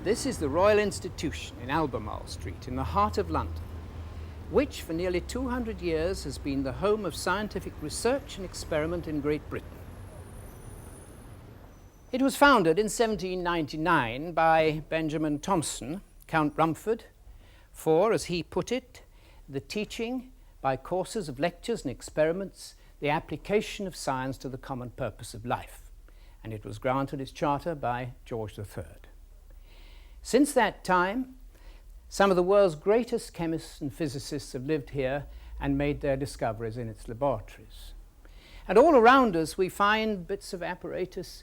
This is the Royal Institution in Albemarle Street in the heart of London, which for nearly 200 years has been the home of scientific research and experiment in Great Britain. It was founded in 1799 by Benjamin Thompson, Count Rumford, for, as he put it, the teaching by courses of lectures and experiments, the application of science to the common purpose of life. And it was granted its charter by George III. Since that time, some of the world's greatest chemists and physicists have lived here and made their discoveries in its laboratories. And all around us we find bits of apparatus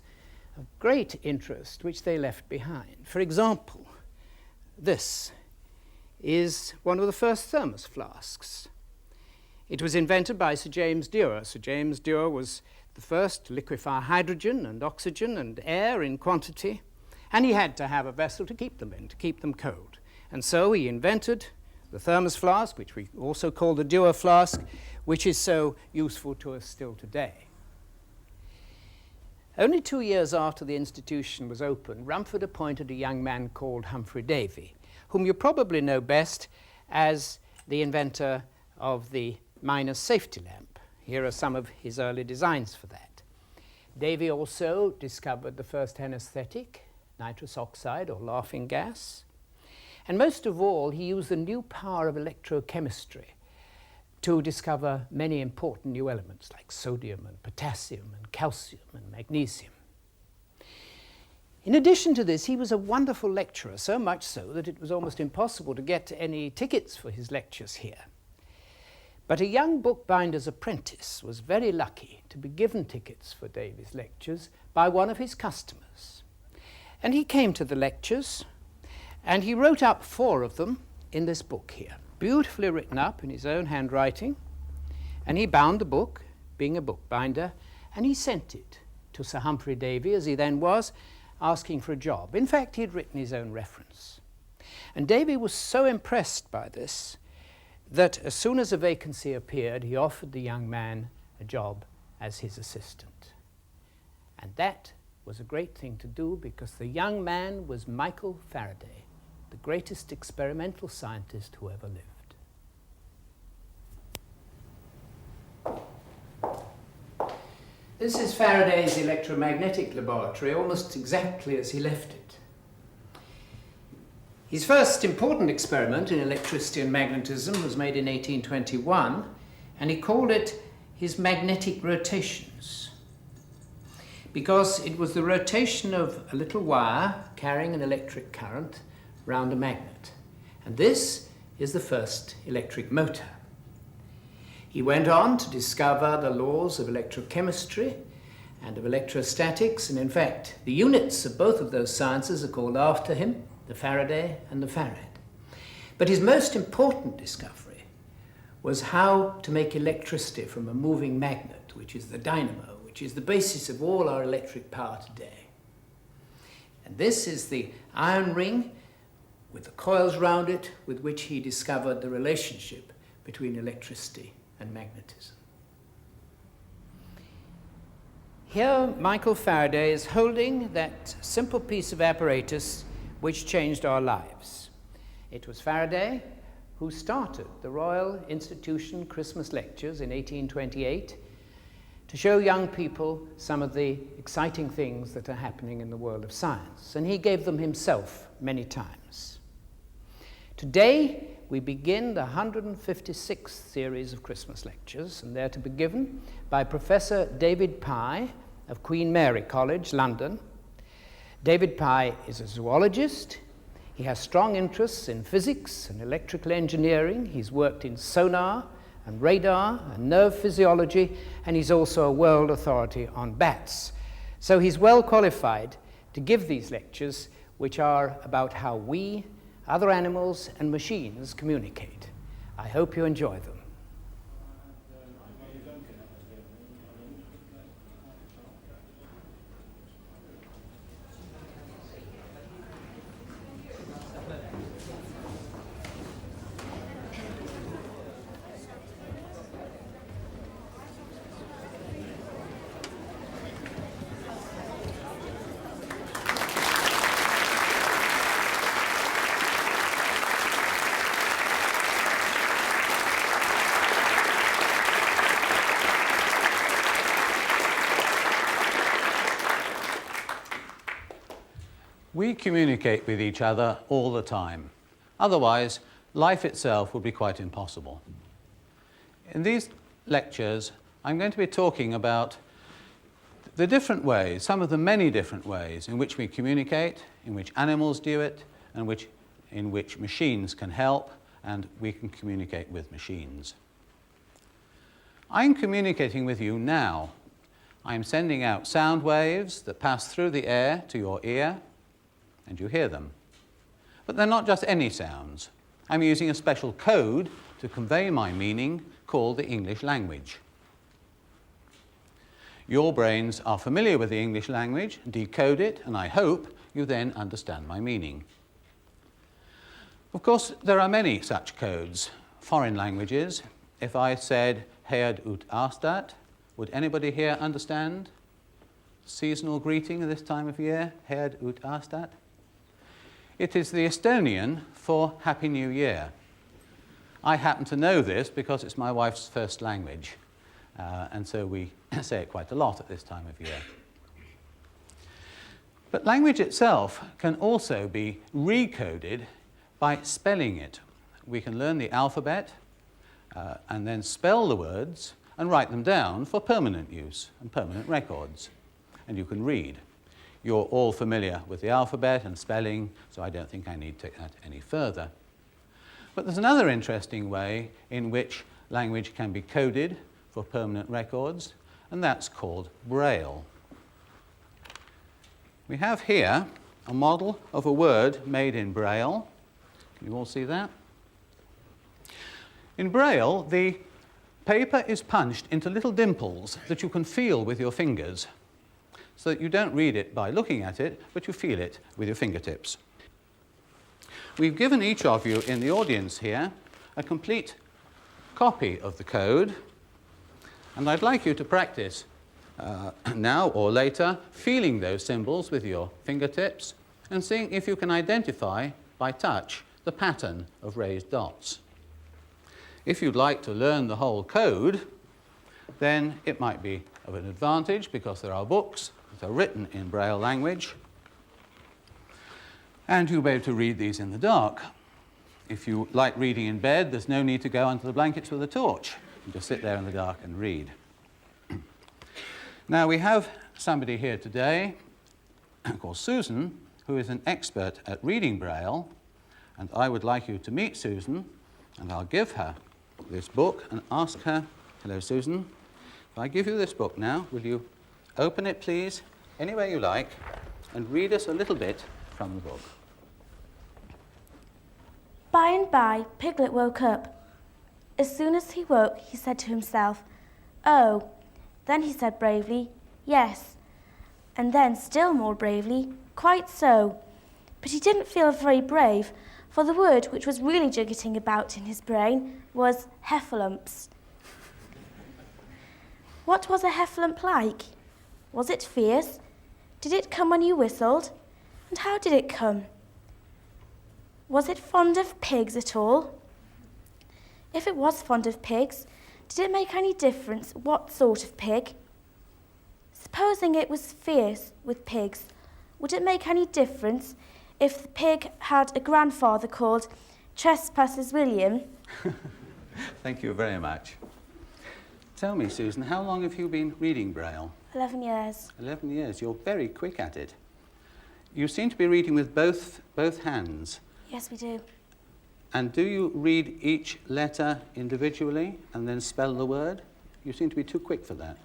of great interest which they left behind. For example, this is one of the first thermos flasks. It was invented by Sir James Dewar. Sir James Dewar was the first to liquefy hydrogen and oxygen and air in quantity, and he had to have a vessel to keep them in, to keep them cold. And so he invented the thermos flask, which we also call the Dewar flask, which is so useful to us still today. Only 2 years after the institution was opened, Rumford appointed a young man called Humphry Davy, whom you probably know best as the inventor of the miner's safety lamp. Here are some of his early designs for that. Davy also discovered the first anesthetic, nitrous oxide or laughing gas. And most of all, he used the new power of electrochemistry to discover many important new elements like sodium and potassium and calcium and magnesium. In addition to this, he was a wonderful lecturer, so much so that it was almost impossible to get any tickets for his lectures here. But a young bookbinder's apprentice was very lucky to be given tickets for Davy's lectures by one of his customers. And he came to the lectures, and he wrote up 4 of them in this book here, beautifully written up in his own handwriting. And he bound the book, being a bookbinder, and he sent it to Sir Humphry Davy, as he then was, asking for a job. In fact, he had written his own reference. And Davy was so impressed by this that as soon as a vacancy appeared, he offered the young man a job as his assistant. And that was a great thing to do, because the young man was Michael Faraday, the greatest experimental scientist who ever lived. This is Faraday's electromagnetic laboratory, almost exactly as he left it. His first important experiment in electricity and magnetism was made in 1821, and he called it his magnetic rotations, because it was the rotation of a little wire carrying an electric current round a magnet. And this is the first electric motor. He went on to discover the laws of electrochemistry and of electrostatics, and in fact, the units of both of those sciences are called after him, the Faraday and the Farad. But his most important discovery was how to make electricity from a moving magnet, which is the dynamo, which is the basis of all our electric power today. And this is the iron ring with the coils round it, with which he discovered the relationship between electricity and magnetism. Here, Michael Faraday is holding that simple piece of apparatus which changed our lives. It was Faraday who started the Royal Institution Christmas Lectures in 1828 to show young people some of the exciting things that are happening in the world of science, and he gave them himself many times. Today, we begin the 156th series of Christmas lectures, and they're to be given by Professor David Pye of Queen Mary College, London. David Pye is a zoologist. He has strong interests in physics and electrical engineering. He's worked in sonar and radar and nerve physiology, and he's also a world authority on bats. So he's well qualified to give these lectures, which are about how we, other animals and machines communicate. I hope you enjoy them. We communicate with each other all the time. Otherwise, life itself would be quite impossible. In these lectures, I'm going to be talking about the different ways, some of the many different ways in which we communicate, in which animals do it, and in which machines can help, and we can communicate with machines. I'm communicating with you now. I'm sending out sound waves that pass through the air to your ear, and you hear them. But they're not just any sounds. I'm using a special code to convey my meaning called the English language. Your brains are familiar with the English language, decode it, and I hope you then understand my meaning. Of course, there are many such codes. Foreign languages. If I said Head ut astat, would anybody here understand? Seasonal greeting at this time of year, Head ut astat. It is the Estonian for Happy New Year. I happen to know this because it's my wife's first language, and so we say it quite a lot at this time of year. But language itself can also be recoded by spelling it. We can learn the alphabet and then spell the words and write them down for permanent use and permanent records. And you can read. You're all familiar with the alphabet and spelling, so I don't think I need to take that any further. But there's another interesting way in which language can be coded for permanent records, and that's called Braille. We have here a model of a word made in Braille. Can you all see that? In Braille, the paper is punched into little dimples that you can feel with your fingers, so that you don't read it by looking at it, but you feel it with your fingertips. We've given each of you in the audience here a complete copy of the code, and I'd like you to practice now or later feeling those symbols with your fingertips and seeing if you can identify by touch the pattern of raised dots. If you'd like to learn the whole code, then it might be of an advantage because there are books that are written in Braille language, and you'll be able to read these in the dark. If you like reading in bed, there's no need to go under the blankets with a torch. You just sit there in the dark and read. Now, we have somebody here today called Susan, who is an expert at reading Braille, and I would like you to meet Susan, and I'll give her this book and ask her, hello, Susan, if I give you this book now, will you open it, please, any way you like, and read us a little bit from the book. By and by, Piglet woke up. As soon as he woke, he said to himself, "Oh." Then he said bravely, "Yes." And then, still more bravely, "Quite so." But he didn't feel very brave, for the word which was really jiggetting about in his brain was heffalumps. What was a heffalump like? Was it fierce? Did it come when you whistled? And how did it come? Was it fond of pigs at all? If it was fond of pigs, did it make any difference what sort of pig? Supposing it was fierce with pigs, would it make any difference if the pig had a grandfather called Trespassers William? Thank you very much. Tell me, Susan, how long have you been reading Braille? 11 years. 11 years. You're very quick at it. You seem to be reading with both hands. Yes, we do. And do you read each letter individually and then spell the word? You seem to be too quick for that.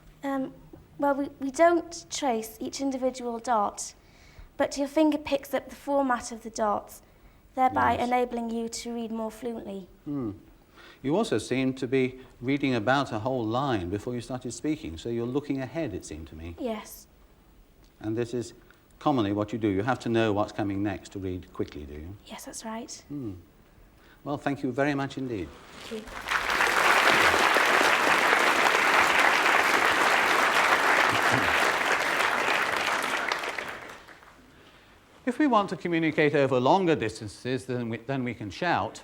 Well, we don't trace each individual dot, but your finger picks up the format of the dots, thereby enabling you to read more fluently. You also seem to be reading about a whole line before you started speaking, so you're looking ahead, it seemed to me. Yes. And this is commonly what you do. You have to know what's coming next to read quickly, do you? Yes, that's right. Well, thank you very much indeed. Thank you. If we want to communicate over longer distances than we can shout,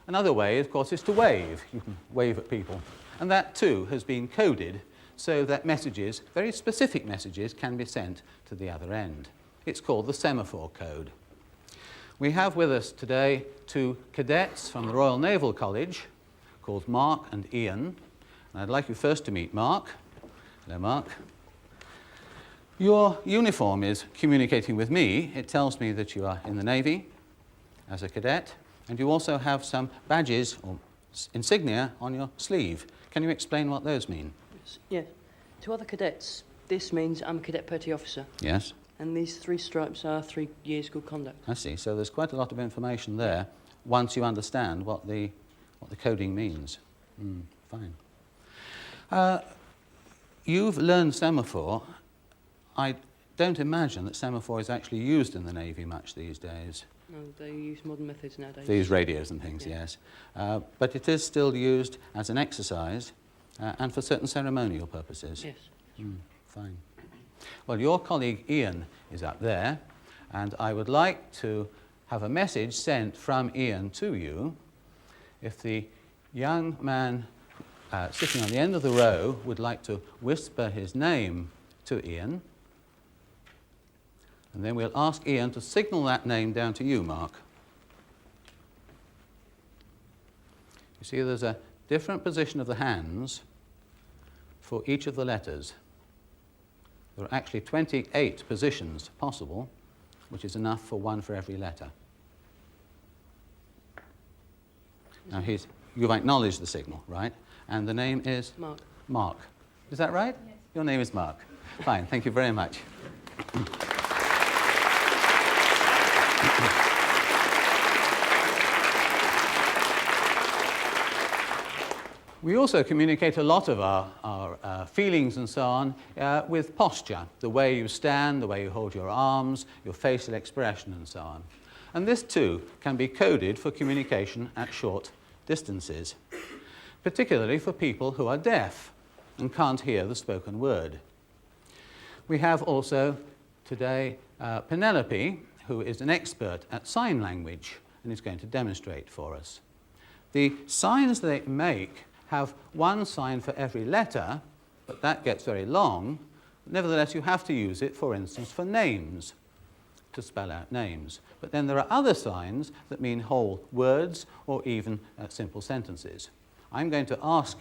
another way, of course, is to wave. You can wave at people. And that, too, has been coded so that messages, very specific messages, can be sent to the other end. It's called the semaphore code. We have with us today two cadets from the Royal Naval College called Mark and Ian. And I'd like you first to meet Mark. Hello, Mark. Your uniform is communicating with me. It tells me that you are in the Navy as a cadet, and you also have some badges or insignia on your sleeve. Can you explain what those mean? Yes. To other cadets, this means I'm a cadet petty officer. Yes. And these 3 stripes are 3 years good conduct. I see. So there's quite a lot of information there once you understand what the coding means. Fine. You've learned semaphore. I don't imagine that semaphore is actually used in the Navy much these days. No, they use modern methods nowadays. They use radios and things, Yeah. yes. But it is still used as an exercise and for certain ceremonial purposes. Yes. Fine. Well, your colleague Ian is up there, and I would like to have a message sent from Ian to you. If the young man sitting on the end of the row would like to whisper his name to Ian, and then we'll ask Ian to signal that name down to you, Mark. You see, there's a different position of the hands for each of the letters. There are actually 28 positions possible, which is enough for one for every letter. Now, you've acknowledged the signal, right? And the name is? Mark. Mark. Is that right? Yes. Your name is Mark. Fine, thank you very much. We also communicate a lot of our feelings and so on with posture, the way you stand, the way you hold your arms, your facial expression and so on. And this too can be coded for communication at short distances, particularly for people who are deaf and can't hear the spoken word. We have also today Penelope, who is an expert at sign language and is going to demonstrate for us. The signs they make have one sign for every letter, but that gets very long. Nevertheless, you have to use it, for instance, for names, to spell out names. But then there are other signs that mean whole words or even simple sentences. I'm going to ask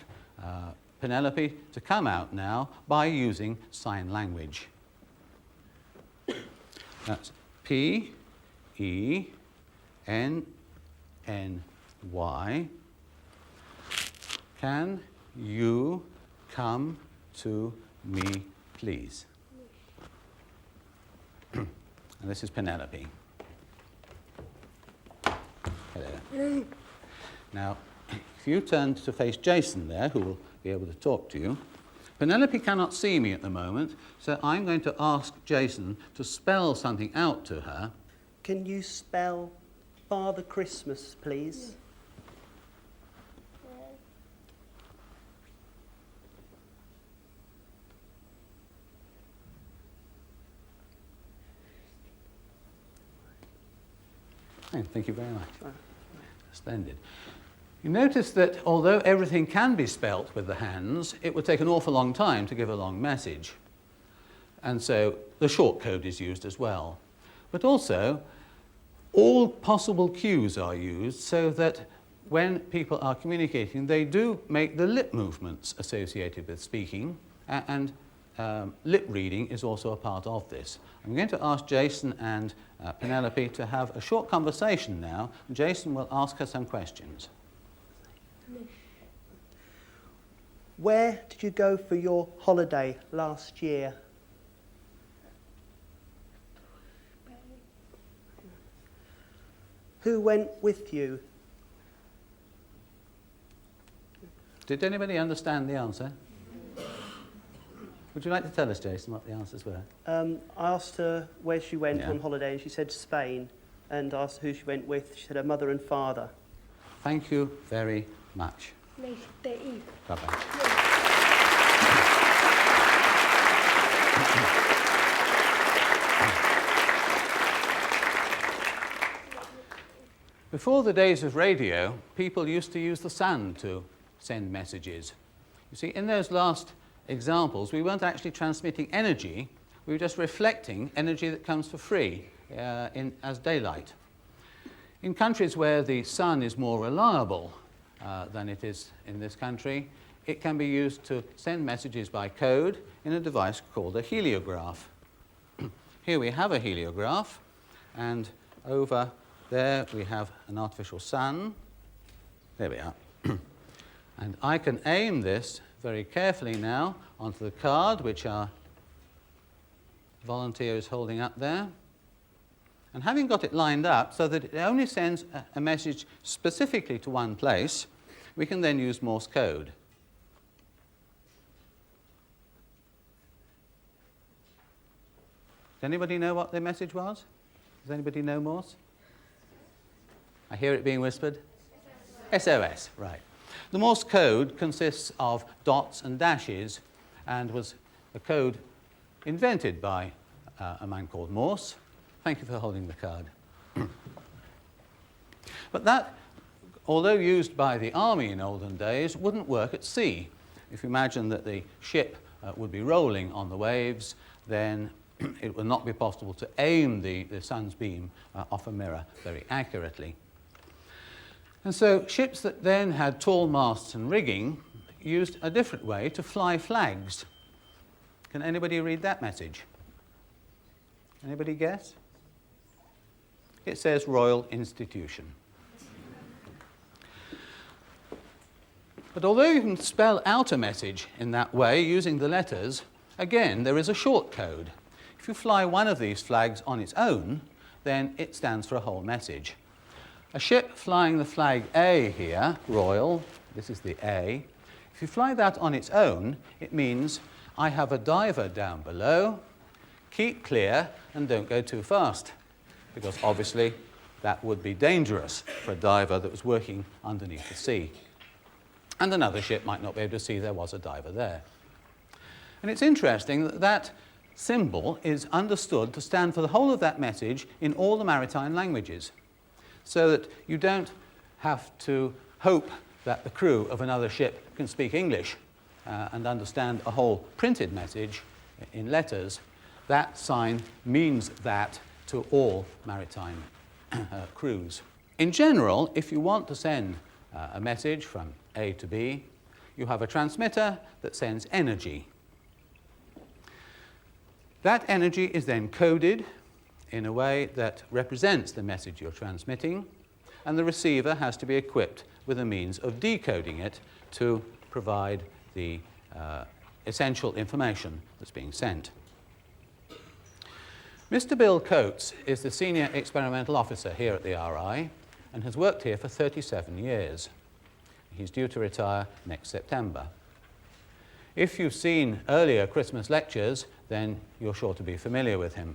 Penelope to come out now by using sign language. That's P-E-N-N-Y. Can you come to me, please? And this is Penelope. Hello. Now, if you turn to face Jason there, who will be able to talk to you, Penelope cannot see me at the moment, so I'm going to ask Jason to spell something out to her. Can you spell Father Christmas, please? Thank you very much. Splendid. You notice that although everything can be spelt with the hands, it would take an awful long time to give a long message. And so the short code is used as well. But also, all possible cues are used so that when people are communicating, they do make the lip movements associated with speaking, and lip reading is also a part of this. I'm going to ask Jason and Penelope to have a short conversation now. Jason will ask her some questions. Where did you go for your holiday last year? Who went with you? Did anybody understand the answer? Would you like to tell us, Jason, what the answers were? I asked her where she went Yeah. on holiday and she said Spain, and asked who she went with. She said her mother and father. Thank you very much. Bye-bye. Before the days of radio, people used to use the sun to send messages. You see, in those last examples, we weren't actually transmitting energy, we're just reflecting energy that comes for free as daylight. In countries where the sun is more reliable than it is in this country, it can be used to send messages by code in a device called a heliograph. Here we have a heliograph, and over there we have an artificial sun. There we are. And I can aim this very carefully now onto the card which our volunteer is holding up there. And having got it lined up so that it only sends a message specifically to one place, we can then use Morse code. Does anybody know what the message was? Does anybody know Morse? I hear it being whispered. SOS, right. The Morse code consists of dots and dashes and was a code invented by a man called Morse. Thank you for holding the card. But that, although used by the army in olden days, wouldn't work at sea. If you imagine that the ship would be rolling on the waves, then it would not be possible to aim the sun's beam off a mirror very accurately. And so ships that then had tall masts and rigging used a different way to fly flags. Can anybody read that message? Anybody guess? It says Royal Institution. But although you can spell out a message in that way using the letters, again, there is a short code. If you fly one of these flags on its own, then it stands for a whole message. A ship flying the flag A here, Royal, this is the A, if you fly that on its own, it means I have a diver down below, keep clear and don't go too fast, because obviously that would be dangerous for a diver that was working underneath the sea. And another ship might not be able to see there was a diver there. And it's interesting that that symbol is understood to stand for the whole of that message in all the maritime languages, so that you don't have to hope that the crew of another ship can speak English and understand a whole printed message in letters. That sign means that to all maritime crews. In general, if you want to send a message from A to B, you have a transmitter that sends energy. That energy is then coded in a way that represents the message you're transmitting, and the receiver has to be equipped with a means of decoding it to provide the essential information that's being sent. Mr. Bill Coates is the Senior Experimental Officer here at the RI and has worked here for 37 years. He's due to retire next September. If you've seen earlier Christmas lectures, then you're sure to be familiar with him.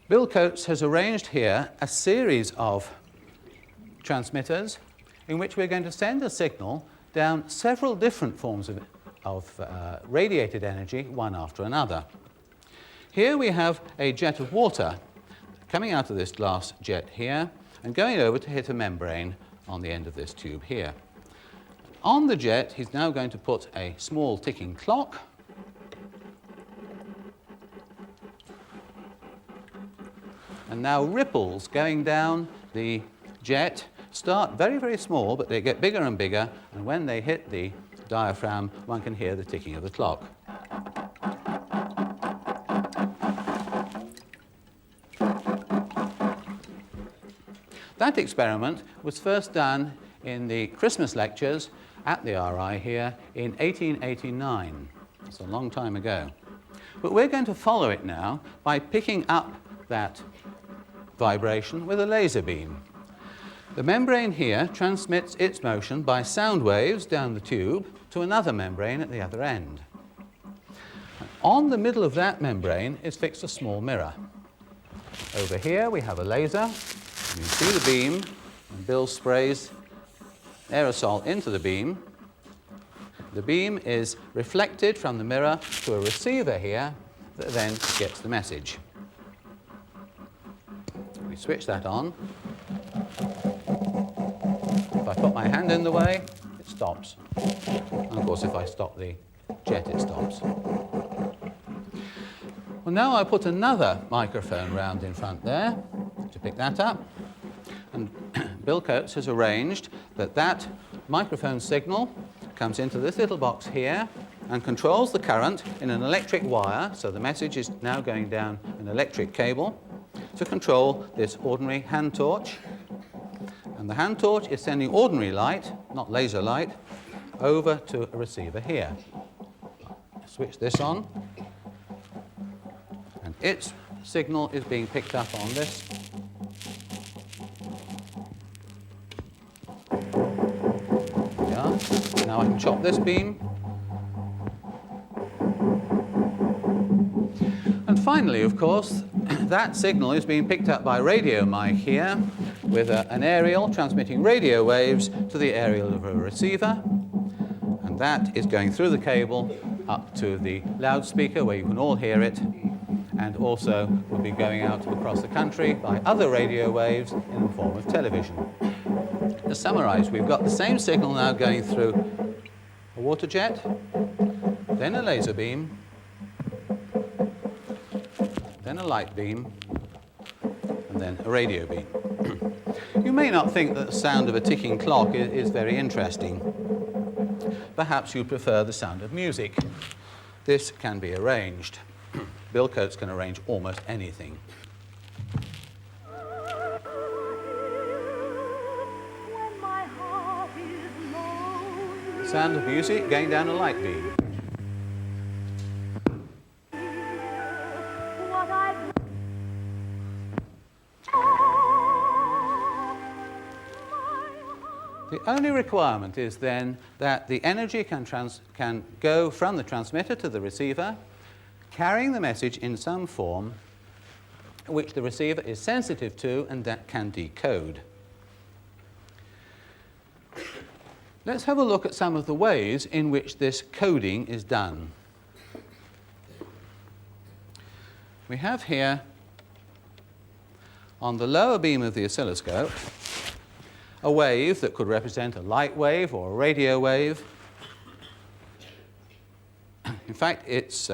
Bill Coates has arranged here a series of transmitters in which we're going to send a signal down several different forms of radiated energy, one after another. Here we have a jet of water coming out of this glass jet here and going over to hit a membrane on the end of this tube here. On the jet, he's now going to put a small ticking clock. And now ripples going down the jet start very, very small, but they get bigger and bigger, and when they hit the diaphragm, one can hear the ticking of the clock. That experiment was first done in the Christmas lectures at the RI here in 1889. It's a long time ago. But we're going to follow it now by picking up that vibration with a laser beam. The membrane here transmits its motion by sound waves down the tube to another membrane at the other end. On the middle of that membrane is fixed a small mirror. Over here we have a laser. You see the beam, and Bill sprays aerosol into the beam. The beam is reflected from the mirror to a receiver here that then gets the message. We switch that on. If I put my hand in the way, it stops. And of course, if I stop the jet, it stops. Well, now I put another microphone round in front there to pick that up. And Bill Coates has arranged that that microphone signal comes into this little box here and controls the current in an electric wire. So the message is now going down an electric cable to control this ordinary hand torch. And the hand torch is sending ordinary light, not laser light, over to a receiver here. Switch this on. And its signal is being picked up on this. There we are. Now I can chop this beam. And finally, of course, that signal is being picked up by radio mic here with an aerial transmitting radio waves to the aerial of a receiver. And that is going through the cable up to the loudspeaker where you can all hear it, and also will be going out across the country by other radio waves in the form of television. To summarize, we've got the same signal now going through a water jet, then a laser beam, then a light beam, and then a radio beam. You may not think that the sound of a ticking clock is very interesting. Perhaps you prefer the sound of music. This can be arranged. Bill Coates can arrange almost anything. Sound of music going down a light beam. The only requirement is then that the energy can go from the transmitter to the receiver, carrying the message in some form which the receiver is sensitive to and that can decode. Let's have a look at some of the ways in which this coding is done. We have here on the lower beam of the oscilloscope a wave that could represent a light wave or a radio wave. In fact, it's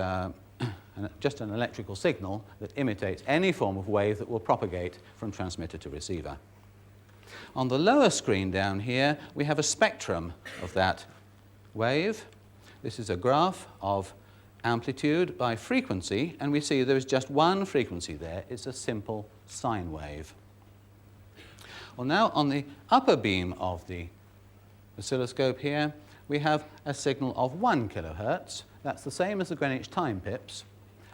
just an electrical signal that imitates any form of wave that will propagate from transmitter to receiver. On the lower screen down here, we have a spectrum of that wave. This is a graph of amplitude by frequency, and we see there is just one frequency there. It's a simple sine wave. Well, now on the upper beam of the oscilloscope here, we have a signal of 1 kilohertz. That's the same as the Greenwich time pips.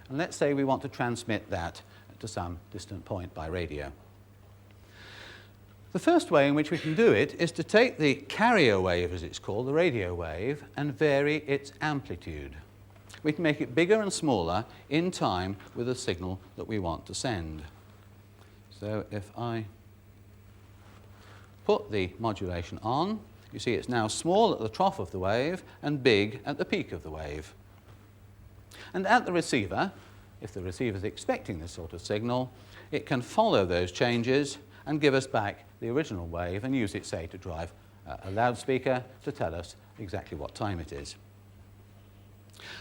And let's say we want to transmit that to some distant point by radio. The first way in which we can do it is to take the carrier wave, as it's called, the radio wave, and vary its amplitude. We can make it bigger and smaller in time with the signal that we want to send. So if I put the modulation on, you see it's now small at the trough of the wave and big at the peak of the wave. And at the receiver, if the receiver is expecting this sort of signal, it can follow those changes and give us back the original wave and use it, say, to drive a loudspeaker to tell us exactly what time it is.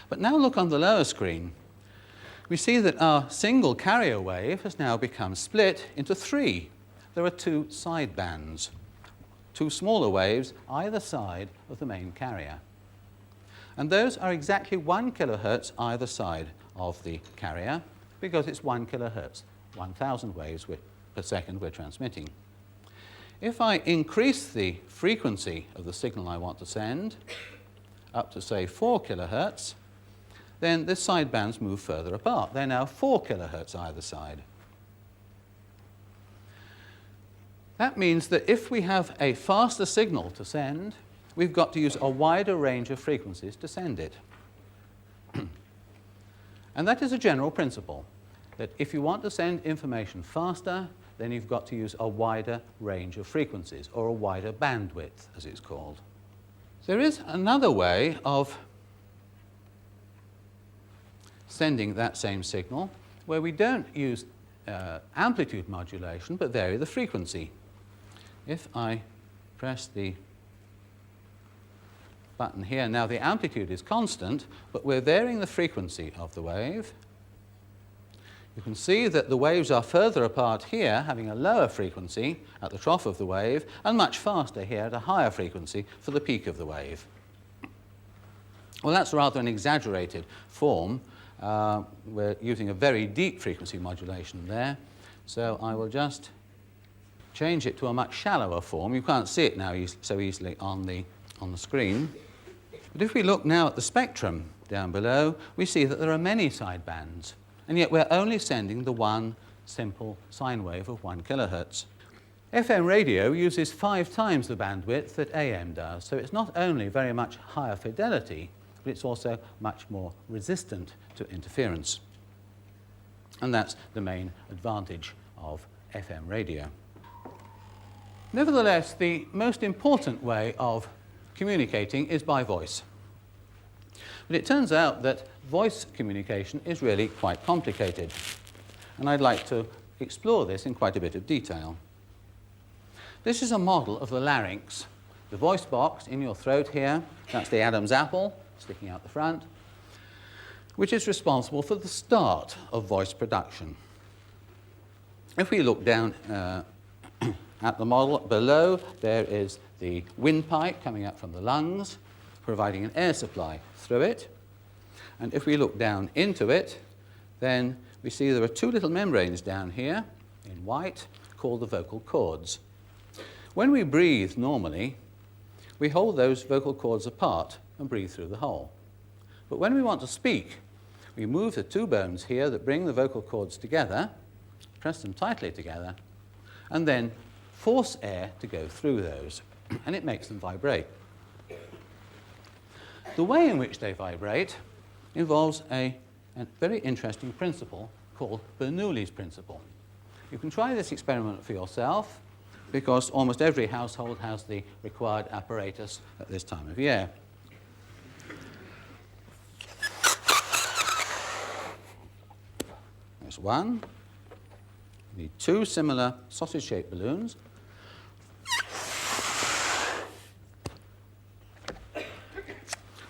But now look on the lower screen. We see that our single carrier wave has now become split into 3. There are 2 side bands, 2 smaller waves either side of the main carrier. And those are exactly 1 kilohertz either side of the carrier, because it's 1 kilohertz, 1,000 waves per second we're transmitting. If I increase the frequency of the signal I want to send up to, say, 4 kilohertz, then the side bands move further apart. They're now 4 kilohertz either side. That means that if we have a faster signal to send, we've got to use a wider range of frequencies to send it. And that is a general principle, that if you want to send information faster, then you've got to use a wider range of frequencies, or a wider bandwidth, as it's called. There is another way of sending that same signal where we don't use amplitude modulation, but vary the frequency. If I press the button here, now the amplitude is constant, but we're varying the frequency of the wave. You can see that the waves are further apart here, having a lower frequency at the trough of the wave, and much faster here at a higher frequency for the peak of the wave. Well, that's rather an exaggerated form. We're using a very deep frequency modulation there. So I will just change it to a much shallower form. You can't see it now so easily on the screen. But if we look now at the spectrum down below, we see that there are many sidebands. And yet we're only sending the one simple sine wave of 1 kilohertz. FM radio uses 5 times the bandwidth that AM does, so it's not only very much higher fidelity, but it's also much more resistant to interference. And that's the main advantage of FM radio. Nevertheless, the most important way of communicating is by voice. But it turns out that voice communication is really quite complicated, and I'd like to explore this in quite a bit of detail. This is a model of the larynx, the voice box in your throat here. That's the Adam's apple sticking out the front, which is responsible for the start of voice production. If we look down at the model below, there is the windpipe coming up from the lungs, providing an air supply through it. And if we look down into it, then we see there are 2 little membranes down here in white called the vocal cords. When we breathe normally, we hold those vocal cords apart and breathe through the hole. But when we want to speak, we move the 2 bones here that bring the vocal cords together, press them tightly together, and then force air to go through those, and it makes them vibrate. The way in which they vibrate involves a very interesting principle called Bernoulli's principle. You can try this experiment for yourself, because almost every household has the required apparatus at this time of year. There's one. You need 2 similar sausage-shaped balloons.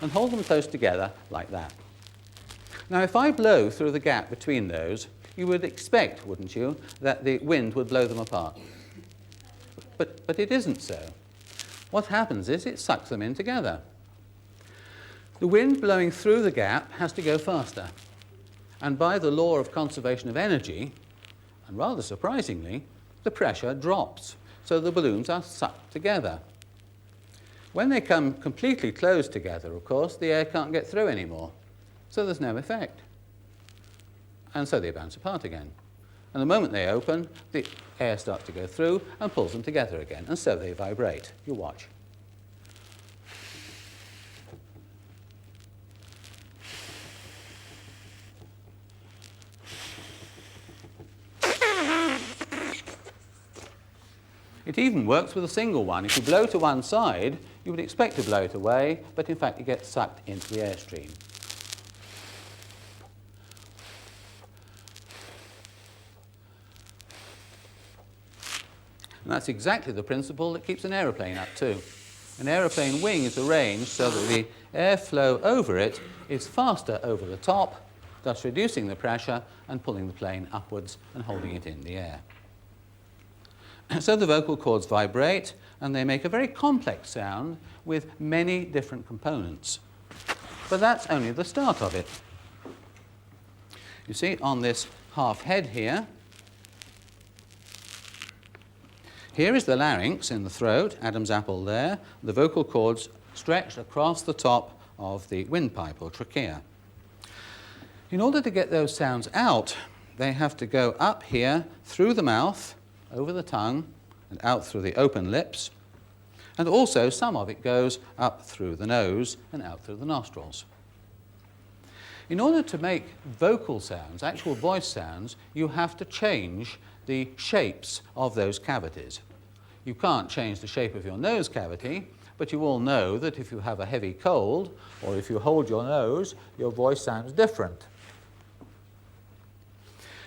And hold them close together like that. Now, if I blow through the gap between those, you would expect, wouldn't you, that the wind would blow them apart. But it isn't so. What happens is it sucks them in together. The wind blowing through the gap has to go faster. And by the law of conservation of energy, and rather surprisingly, the pressure drops, so the balloons are sucked together. When they come completely closed together, of course, the air can't get through anymore, so there's no effect. And so they bounce apart again. And the moment they open, the air starts to go through and pulls them together again, and so they vibrate. You watch. It even works with a single one. If you blow to one side, you would expect to blow it away, but in fact it gets sucked into the airstream. And that's exactly the principle that keeps an aeroplane up too. An aeroplane wing is arranged so that the airflow over it is faster over the top, thus reducing the pressure and pulling the plane upwards and holding it in the air. So the vocal cords vibrate, and they make a very complex sound with many different components. But that's only the start of it. You see, on this half head here, here is the larynx in the throat, Adam's apple there, the vocal cords stretched across the top of the windpipe or trachea. In order to get those sounds out, they have to go up here through the mouth, over the tongue, and out through the open lips. And also some of it goes up through the nose and out through the nostrils. In order to make vocal sounds, actual voice sounds, you have to change the shapes of those cavities. You can't change the shape of your nose cavity, but you all know that if you have a heavy cold, or if you hold your nose, your voice sounds different.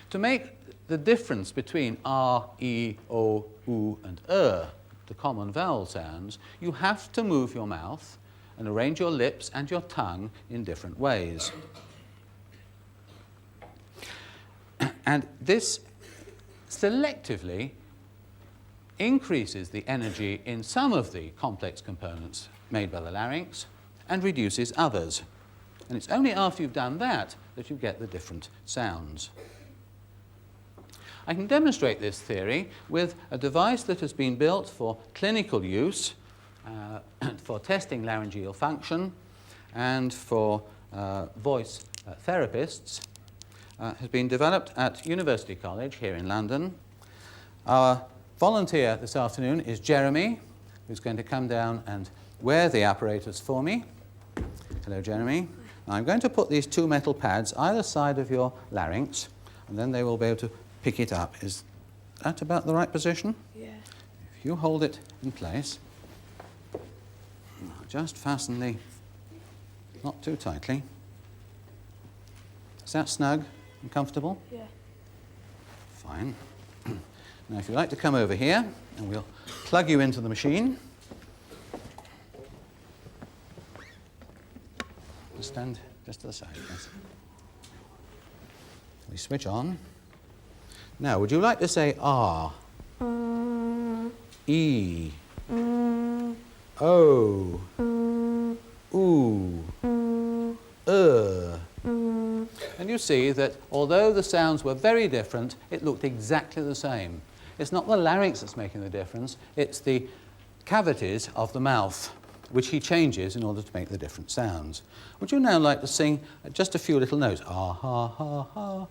To make the difference between R, E, O, U, and the common vowel sounds, you have to move your mouth and arrange your lips and your tongue in different ways. And this selectively increases the energy in some of the complex components made by the larynx and reduces others. And it's only after you've done that that you get the different sounds. I can demonstrate this theory with a device that has been built for clinical use, for testing laryngeal function, and for voice therapists. Has been developed at University College here in London. Our volunteer this afternoon is Jeremy, who's going to come down and wear the apparatus for me. Hello, Jeremy. Now, I'm going to put these two metal pads either side of your larynx, and then they will be able to pick it up. Is that about the right position? Yeah. If you hold it in place, just fasten the, not too tightly. Is that snug and comfortable? Yeah. Fine. Now, if you'd like to come over here, and we'll plug you into the machine. Just stand just to the side, yes. We switch on. Now, would you like to say R? E? O? Oo? And you see that although the sounds were very different, it looked exactly the same. It's not the larynx that's making the difference, it's the cavities of the mouth, which he changes in order to make the different sounds. Would you now like to sing just a few little notes? Ah, ha, ha, ha.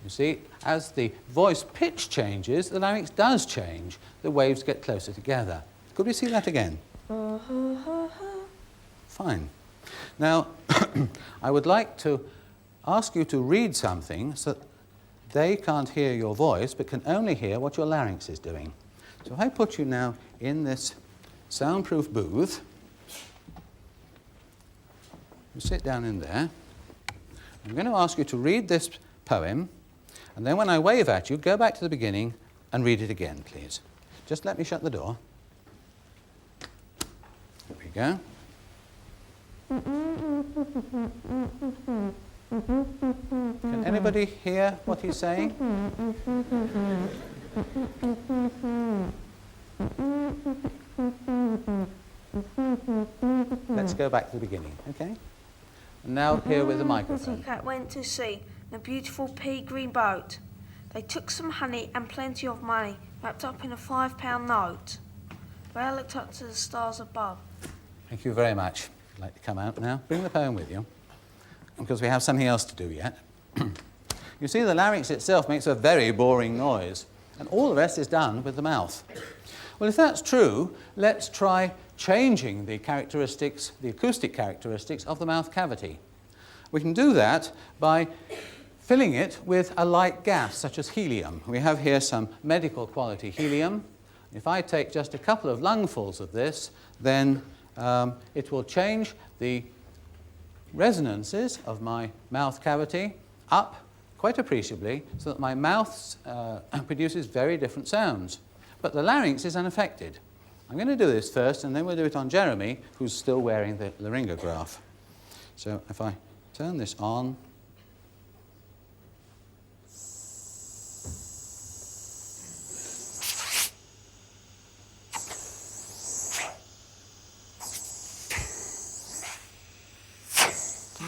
You see, as the voice pitch changes, the larynx does change. The waves get closer together. Could we see that again? Fine. Now, I would like to ask you to read something so that they can't hear your voice but can only hear what your larynx is doing. So if I put you now in this soundproof booth, you sit down in there. I'm going to ask you to read this poem, and then when I wave at you, go back to the beginning and read it again, please. Just let me shut the door. There we go. Can anybody hear what he's saying? Let's go back to the beginning, okay? And now here with the microphone. Pussycat went to sea in a beautiful pea green boat. They took some honey and plenty of money wrapped up in a £5 note. They looked up to the stars above. Thank you very much. I'd like to come out now. Bring the poem with you, because we have something else to do yet. You see, the larynx itself makes a very boring noise, and all the rest is done with the mouth. Well, if that's true, let's try changing the characteristics, the acoustic characteristics of the mouth cavity. We can do that by filling it with a light gas, such as helium. We have here some medical quality helium. If I take just a couple of lungfuls of this, then it will change the resonances of my mouth cavity up quite appreciably so that my mouth produces very different sounds. But the larynx is unaffected. I'm going to do this first, and then we'll do it on Jeremy, who's still wearing the laryngograph. So if I turn this on,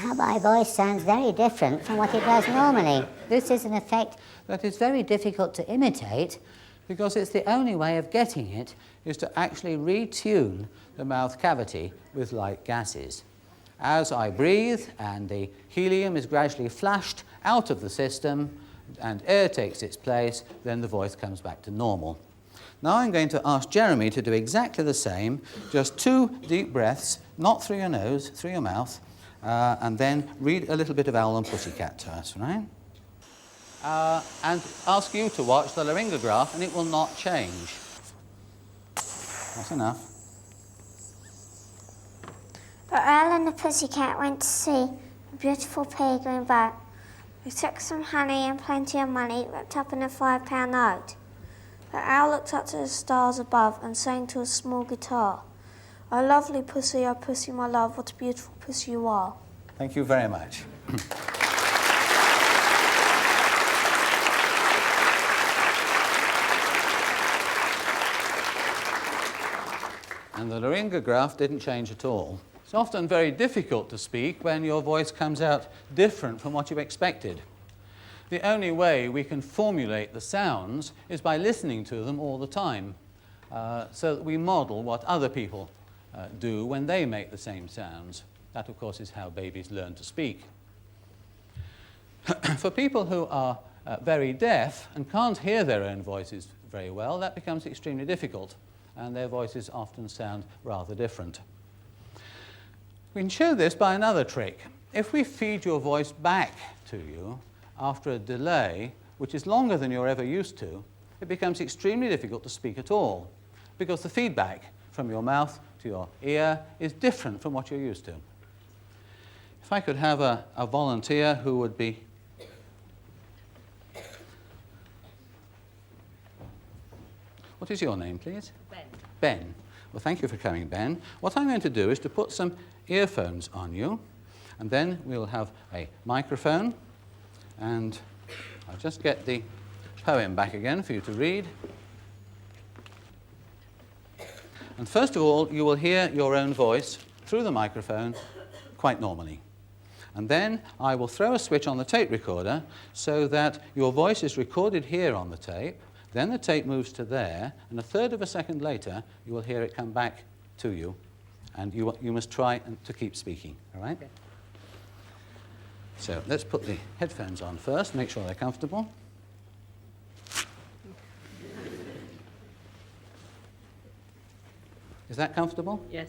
Now my voice sounds very different from what it does normally. This is an effect that is very difficult to imitate, because it's the only way of getting it is to actually retune the mouth cavity with light gases. As I breathe and the helium is gradually flushed out of the system and air takes its place, then the voice comes back to normal. Now I'm going to ask Jeremy to do exactly the same, just 2 deep breaths, not through your nose, through your mouth, and then read a little bit of Owl and Pussycat to us, right? And ask you to watch the laryngograph, and it will not change. That's enough. The owl and the pussycat went to sea, a beautiful pea green boat. They took some honey and plenty of money wrapped up in a £5 note. The owl looked up to the stars above and sang to a small guitar. Oh, lovely pussy, oh pussy, my love, what a beautiful pussy you are. Thank you very much. and the laryngograph didn't change at all. It's often very difficult to speak when your voice comes out different from what you expected. The only way we can formulate the sounds is by listening to them all the time, so that we model what other people do when they make the same sounds. That, of course, is how babies learn to speak. For people who are very deaf and can't hear their own voices very well, that becomes extremely difficult, and their voices often sound rather different. We can show this by another trick. If we feed your voice back to you after a delay, which is longer than you're ever used to, it becomes extremely difficult to speak at all, because the feedback from your mouth to your ear is different from what you're used to. If I could have a volunteer who would be... What is your name, please? Ben. Ben. Well, thank you for coming, Ben. What I'm going to do is to put some earphones on you, and then we'll have a microphone, and I'll just get the poem back again for you to read. And first of all, you will hear your own voice through the microphone quite normally. And then I will throw a switch on the tape recorder so that your voice is recorded here on the tape. Then the tape moves to there, and a third of a second later, you will hear it come back to you. And you must try to keep speaking, all right? Okay. So let's put the headphones on first, make sure they're comfortable. Is that comfortable? Yes.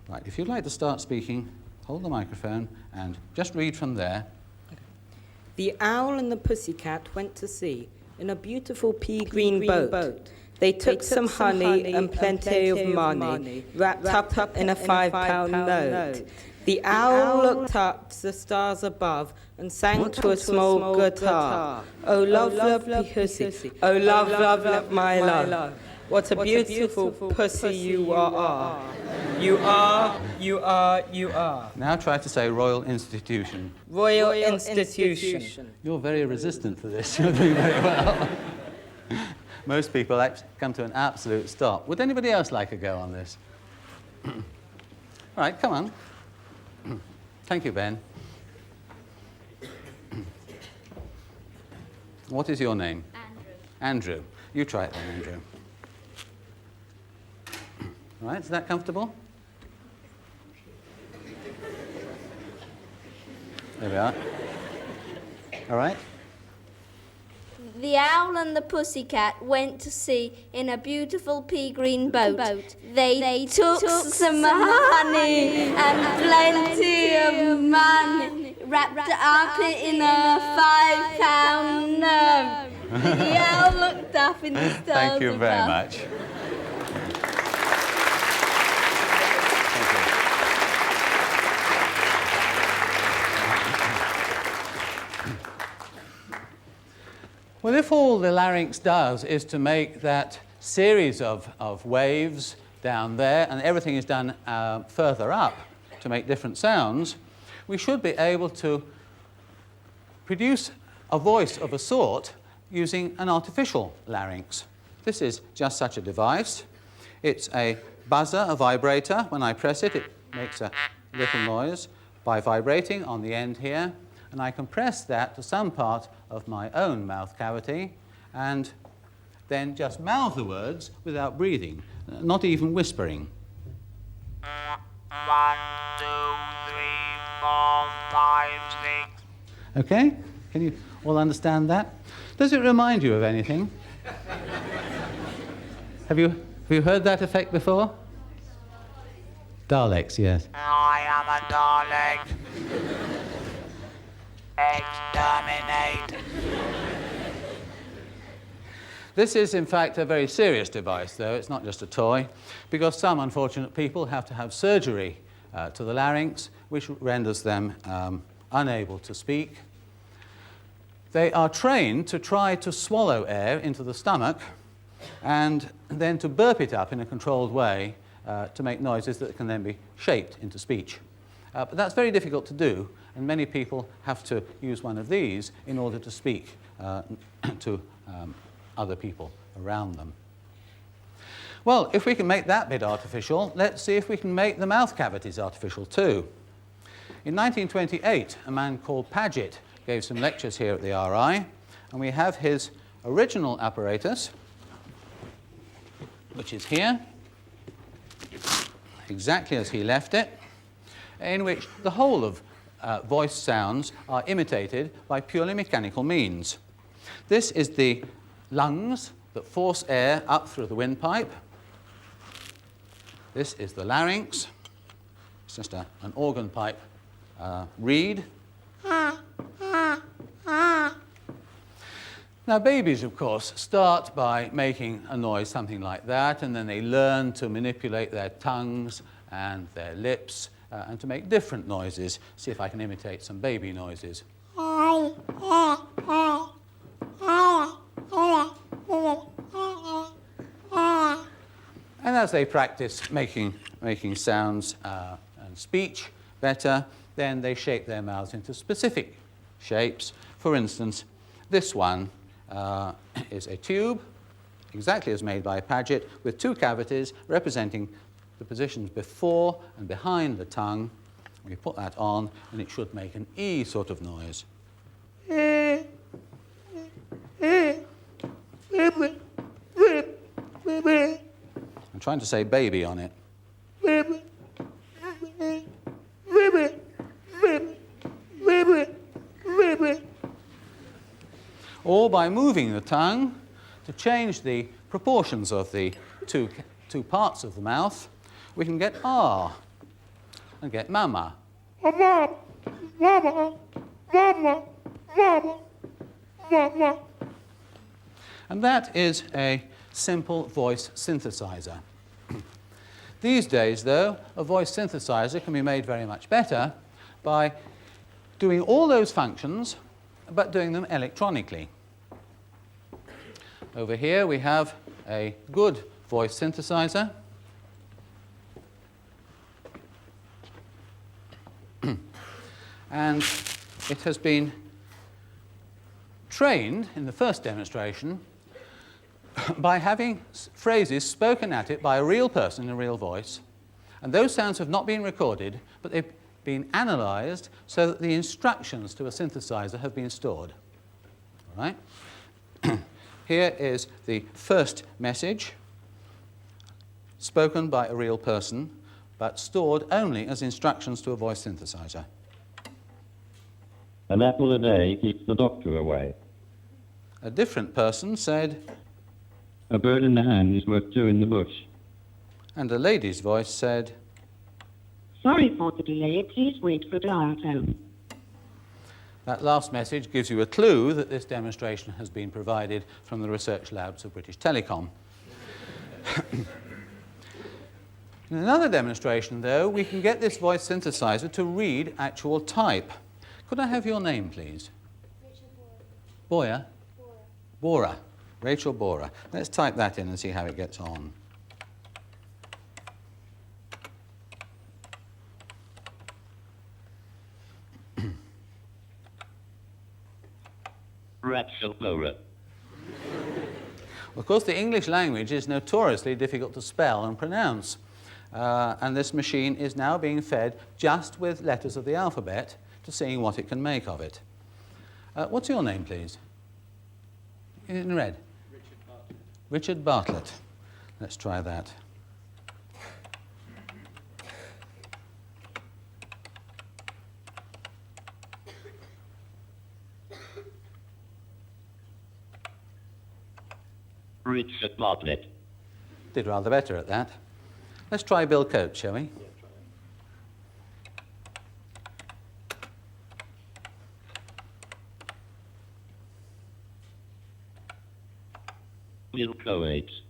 Right, if you'd like to start speaking, hold the microphone and just read from there. Okay. The owl and the pussycat went to sea in a beautiful pea-green boat. They took some honey and plenty of money, wrapped up in a £5 note. The owl looked up to the stars above and sang to a small guitar. Oh, love, lovely pussy, oh, love, love, my love. What a beautiful pussy you are. You are, you are, you are. Now try to say Royal Institution. Royal Institution. You're very resistant to this. You're doing very well. Most people actually come to an absolute stop. Would anybody else like a go on this? All right, come on. Thank you, Ben. What is your name? Andrew. Andrew. You try it then, Andrew. All right, is that comfortable? There we are. All right. The owl and the pussycat went to sea in a beautiful pea-green boat. They took some honey and plenty of money, wrapped up in a £5 note. The owl looked up in the stars Thank you very above. much. Well, if all the larynx does is to make that series of waves down there, and everything is done further up to make different sounds, we should be able to produce a voice of a sort using an artificial larynx. This is just such a device. It's a buzzer, a vibrator. When I press it, it makes a little noise by vibrating on the end here. And I compress that to some part of my own mouth cavity and then just mouth the words without breathing, not even whispering. 1, 2, 3, 4, 5, 6. Okay? Can you all understand that? Does it remind you of anything? Have you heard that effect before? Daleks, yes. I am a Dalek. Exterminate. This is, in fact, a very serious device, though. It's not just a toy, because some unfortunate people have to have surgery to the larynx, which renders them unable to speak. They are trained to try to swallow air into the stomach and then to burp it up in a controlled way to make noises that can then be shaped into speech. But that's very difficult to do, and many people have to use one of these in order to speak to other people around them. Well, if we can make that bit artificial, let's see if we can make the mouth cavities artificial too. In 1928, a man called Paget gave some lectures here at the RI, and we have his original apparatus, which is here, exactly as he left it, in which the whole of voice sounds are imitated by purely mechanical means. This is the lungs that force air up through the windpipe. This is the larynx. It's just an organ pipe reed. Now, babies, of course, start by making a noise something like that, and then they learn to manipulate their tongues and their lips and to make different noises. See if I can imitate some baby noises. And as they practice making sounds and speech better, then they shape their mouths into specific shapes. For instance, this one is a tube, exactly as made by Paget, with two cavities representing the positions before and behind the tongue. We put that on, and it should make an E sort of noise. I'm trying to say baby on it. Or by moving the tongue to change the proportions of the two parts of the mouth, we can get R and get mama. And that is a simple voice synthesizer. These days, though, a voice synthesizer can be made very much better by doing all those functions, but doing them electronically. Over here we have a good voice synthesizer. And it has been trained in the first demonstration by having phrases spoken at it by a real person in a real voice. And those sounds have not been recorded, but they've been analysed so that the instructions to a synthesizer have been stored. All right? Here is the first message, spoken by a real person, but stored only as instructions to a voice synthesizer. An apple a day keeps the doctor away. A different person said, a bird in the hand is worth two in the bush. And a lady's voice said, sorry for the delay, please wait for dial tone. That last message gives you a clue that this demonstration has been provided from the research labs of British Telecom. In another demonstration, though, we can get this voice synthesizer to read actual type. Could I have your name, please? Rachel Boyer. Bora. Rachel Bora. Let's type that in and see how it gets on. Rachel Bora. Of course, the English language is notoriously difficult to spell and pronounce. And this machine is now being fed just with letters of the alphabet to seeing what it can make of it. What's your name, please? In red. Richard Bartlett. Richard Bartlett. Let's try that. Richard Bartlett. Did rather better at that. Let's try Bill Coates, shall we? Bill Coates.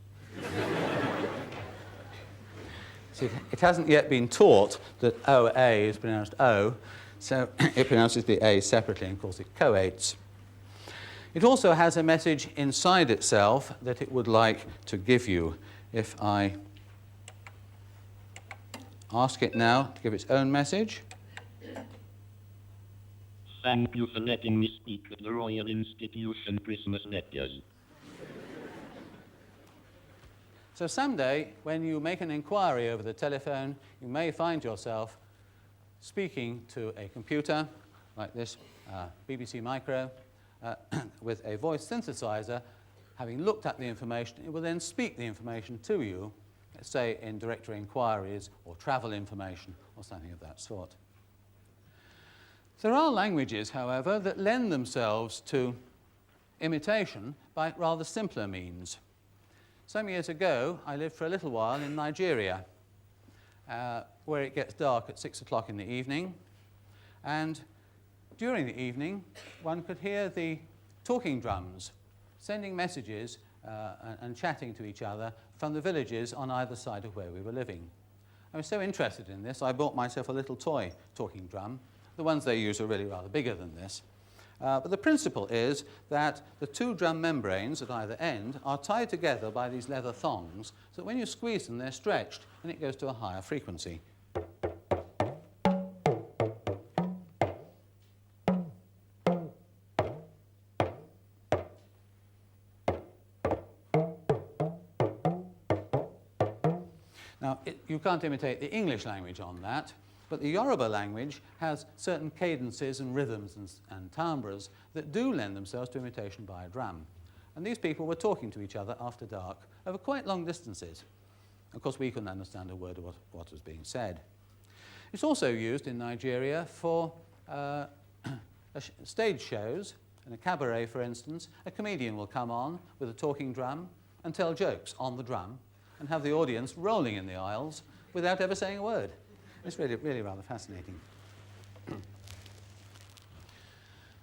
See, it hasn't yet been taught that OA is pronounced O, so it pronounces the A separately and calls it Coates. It also has a message inside itself that it would like to give you. If I ask it now to give its own message. Thank you for letting me speak at the Royal Institution Christmas lectures. So someday, when you make an inquiry over the telephone, you may find yourself speaking to a computer, like this BBC Micro, with a voice synthesizer. Having looked at the information, it will then speak the information to you, let's say in directory inquiries or travel information or something of that sort. There are languages, however, that lend themselves to imitation by rather simpler means. Some years ago, I lived for a little while in Nigeria, where it gets dark at 6 o'clock in the evening, and during the evening, one could hear the talking drums sending messages and chatting to each other from the villages on either side of where we were living. I was so interested in this, I bought myself a little toy talking drum. The ones they use are really rather bigger than this. But the principle is that the two drum membranes at either end are tied together by these leather thongs, so that when you squeeze them, they're stretched, and it goes to a higher frequency. Now, you can't imitate the English language on that, but the Yoruba language has certain cadences and rhythms and timbres that do lend themselves to imitation by a drum. And these people were talking to each other after dark over quite long distances. Of course, we couldn't understand a word of what was being said. It's also used in Nigeria for stage shows. In a cabaret, for instance, a comedian will come on with a talking drum and tell jokes on the drum and have the audience rolling in the aisles without ever saying a word. It's really, really rather fascinating.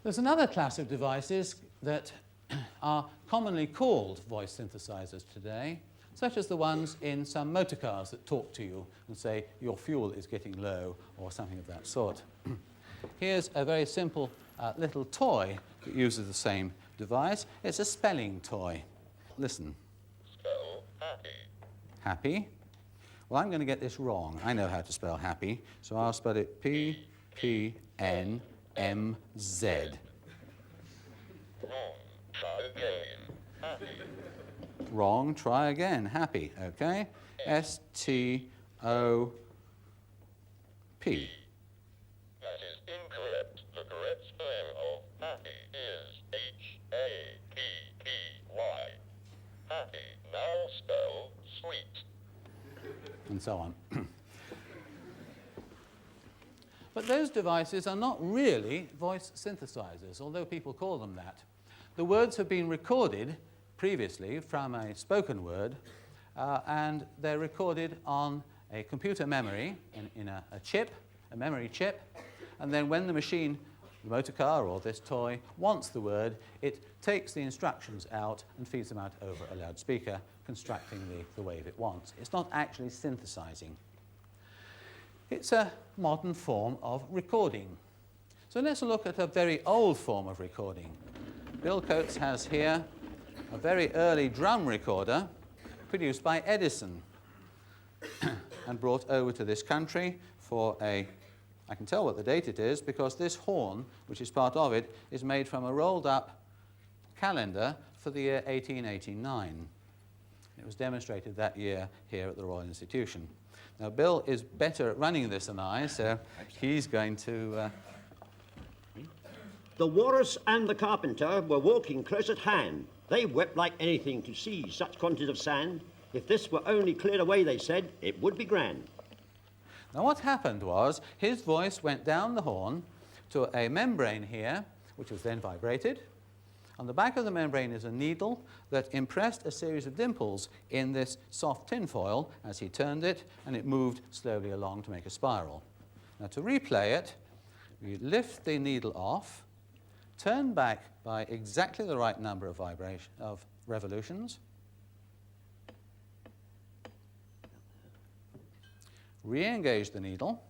There's another class of devices that are commonly called voice synthesizers today, such as the ones in some motor cars that talk to you and say, your fuel is getting low, or something of that sort. Here's a very simple little toy that uses the same device. It's a spelling toy. Listen. Spell happy. Happy. Well, I'm going to get this wrong. I know how to spell happy, so I'll spell it P-P-N-M-Z. Wrong. Try again. Happy. Wrong. Try again. Happy. Okay. S-T-O-P. That is incorrect. The correct spelling of happy is H-A-P-P-Y. Happy. Now spell sweet. And so on. But those devices are not really voice synthesizers, although people call them that. The words have been recorded previously from a spoken word, and they're recorded on a computer memory in a chip, a memory chip, and then when the machine, the motor car or this toy, wants the word, it takes the instructions out and feeds them out over a loudspeaker, constructing the wave it wants. It's not actually synthesizing. It's a modern form of recording. So let's look at a very old form of recording. Bill Coates has here a very early drum recorder produced by Edison and brought over to this country for a, I can tell what the date it is because this horn, which is part of it, is made from a rolled up calendar for the year 1889. It was demonstrated that year here at the Royal Institution. Now, Bill is better at running this than I, so he's going to... The walrus and the carpenter were walking close at hand. They wept like anything to see such quantities of sand. If this were only cleared away, they said, it would be grand. Now, what happened was his voice went down the horn to a membrane here, which was then vibrated. On the back of the membrane is a needle that impressed a series of dimples in this soft tinfoil as he turned it, and it moved slowly along to make a spiral. Now, to replay it, we lift the needle off, turn back by exactly the right number of revolutions, re-engage the needle,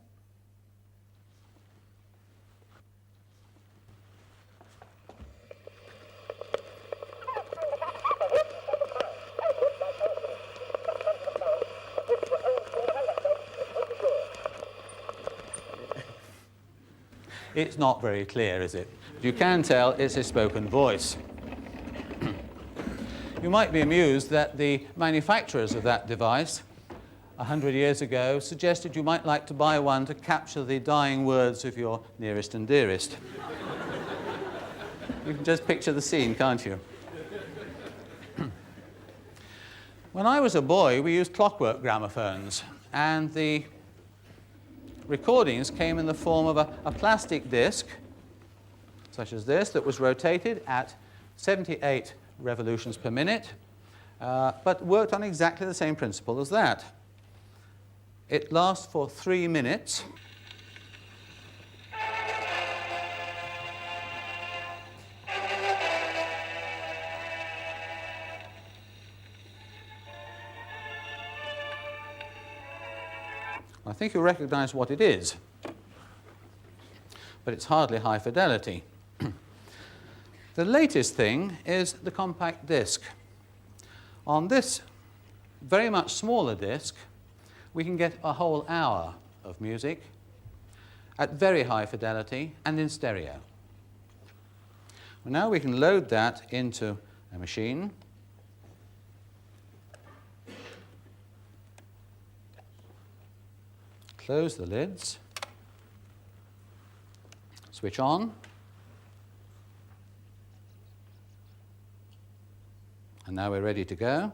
It's not very clear, is it? You can tell it's a spoken voice. You might be amused that the manufacturers of that device 100 years ago suggested you might like to buy one to capture the dying words of your nearest and dearest. You can just picture the scene, can't you? When I was a boy, we used clockwork gramophones, and the recordings came in the form of a plastic disc, such as this, that was rotated at 78 revolutions per minute, but worked on exactly the same principle as that. It lasts for 3 minutes. I think you'll recognize what it is, but it's hardly high fidelity. The latest thing is the compact disc. On this very much smaller disc, we can get a whole hour of music at very high fidelity and in stereo. Well, now we can load that into a machine. Close the lids. Switch on. And now we're ready to go.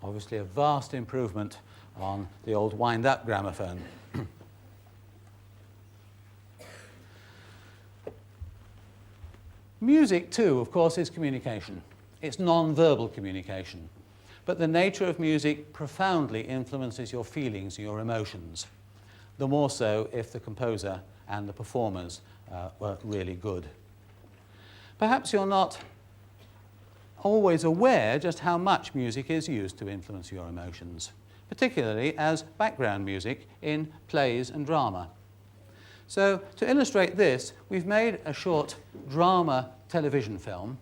Obviously a vast improvement on the old wind-up gramophone. Music, too, of course, is communication. It's non-verbal communication. But the nature of music profoundly influences your feelings and your emotions, the more so if the composer and the performers were really good. Perhaps you're not always aware just how much music is used to influence your emotions, particularly as background music in plays and drama. So, to illustrate this, we've made a short drama television film,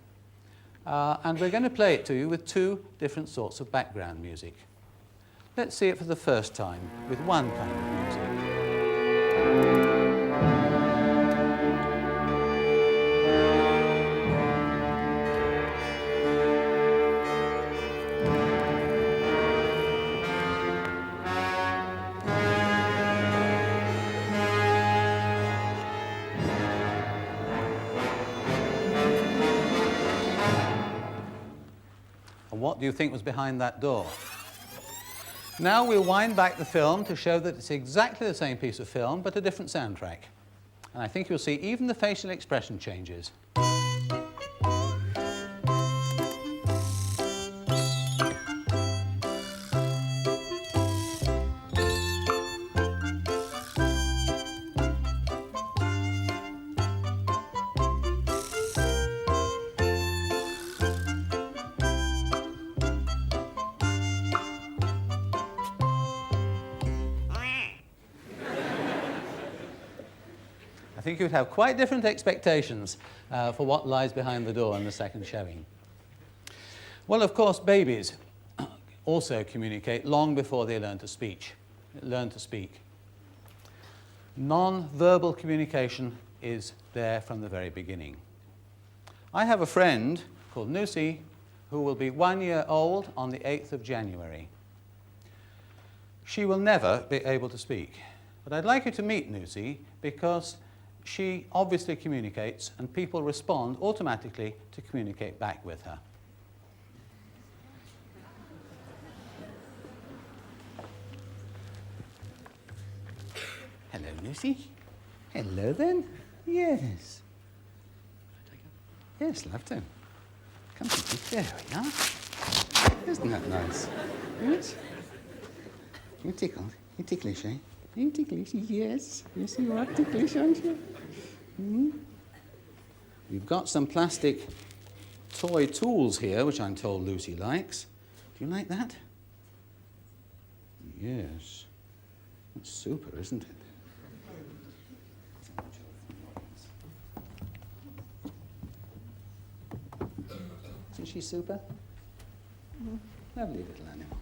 and we're going to play it to you with 2 different sorts of background music. Let's see it for the first time with one kind of music. What do you think was behind that door? Now we'll wind back the film to show that it's exactly the same piece of film, but a different soundtrack. And I think you'll see even the facial expression changes. I think you'd have quite different expectations for what lies behind the door in the second showing. Well, of course, babies also communicate long before they learn to speak. Non-verbal communication is there from the very beginning. I have a friend called Lucy who will be 1 year old on the 8th of January. She will never be able to speak, but I'd like you to meet Lucy because she obviously communicates and people respond automatically to communicate back with her. Hello, Lucy. Hello, then. Yes. Yes, love to. Come to me. There we are. Isn't that nice? Yes. You tickled. You ticklish, eh? You ticklish? Yes. Yes, you are ticklish, aren't you? Mm-hmm. We've got some plastic toy tools here, which I'm told Lucy likes. Do you like that? Yes. That's super, isn't it? she super? Lovely little animal.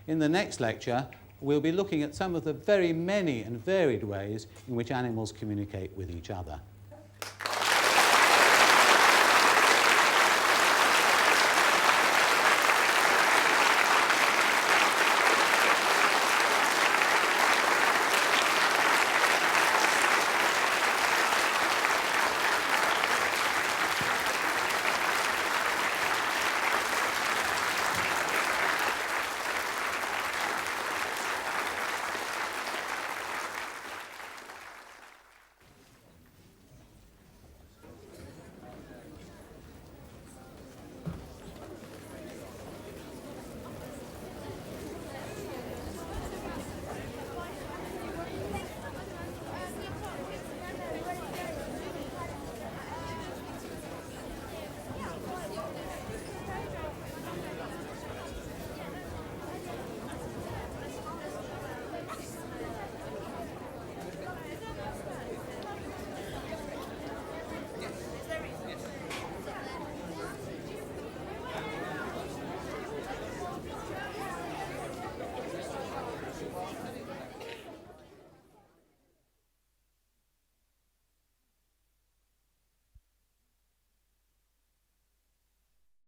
In the next lecture, we'll be looking at some of the very many and varied ways in which animals communicate with each other.